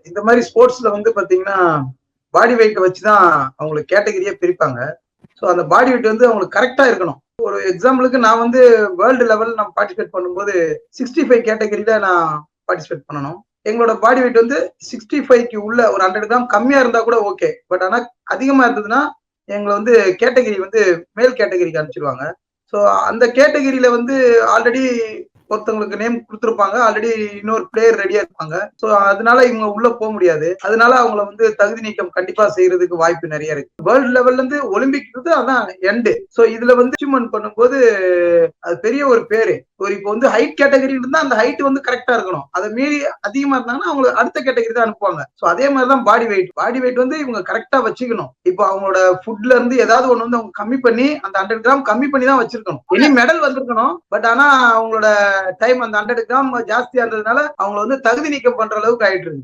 இந்த மாதிரி ஸ்போர்ட்ஸ்ல வந்து பாத்தீங்கன்னா பாடி வெயிட் வச்சுதான் அவங்களுக்கு கேட்டகரியே பிரிப்பாங்க. ஸோ அந்த பாடி வெயிட் வந்து அவங்களுக்கு கரெக்டா இருக்கணும். ஒரு எக்ஸாம்பிளுக்கு நான் வந்து வேர்ல்டு லெவல் நம்ம பார்ட்டிசிபேட் பண்ணும்போது 65 கேட்டகரியில நான் பார்ட்டிசிபேட் பண்ணணும். எங்களோட பாடி வெயிட் வந்து 65க்கு உள்ள ஒரு 100 கிராம் கம்மியா இருந்தா கூட ஓகே. பட் ஆனா அதிகமா இருந்ததுன்னா எங்களை வந்து கேட்டகரி வந்து மேல் கேட்டகரிக்கு அனுப்பிச்சிருவாங்க. ஸோ அந்த கேட்டகரியில வந்து ஆல்ரெடி ஒருத்தவங்களுக்கு நேம் கொடுத்துருப்பாங்க. ஆல்ரெடி இன்னொரு பிளேயர் ரெடியா இருப்பாங்க. ஸோ அதனால இவங்க உள்ள போக முடியாது. அதனால அவங்கள வந்து தகுதி நீக்கம் கண்டிப்பா செய்யறதுக்கு வாய்ப்பு நிறைய இருக்கு. வேர்ல்டு லெவல்ல இருந்து ஒலிம்பிக் அதான் எண்டு. ஸோ இதுல வந்து அச்சீவ்மெண்ட் பண்ணும்போது அது பெரிய ஒரு பேரு. ஒரு இப்போ வந்து ஹைட் கேட்டகரி இருந்தா அந்த ஹைட் வந்து கரெக்டா இருக்கணும். அதை மீறி அதிகமா இருந்தாங்கன்னா அவங்க அடுத்த கேட்டகரி தான் அனுப்புவாங்க. ஸோ அதே மாதிரிதான் பாடி வெயிட். பாடி வெயிட் வந்து இவங்க கரெக்டா வச்சுக்கணும். இப்போ அவங்களோட ஃபுட்ல இருந்து ஏதாவது ஒண்ணு வந்து அவங்க கம்மி பண்ணி அந்த 100 கிராம் கம்மி பண்ணி தான் வச்சிருக்கணும். இனி மெடல் வந்திருக்கணும். பட் ஆனா அவங்களோட டைம் அந்த 100 கிராம் ஜாஸ்தியா இருந்ததுனால அவங்களை வந்து தகுதி நீக்கம் பண்ற அளவுக்கு ஆயிட்டு இருக்கு.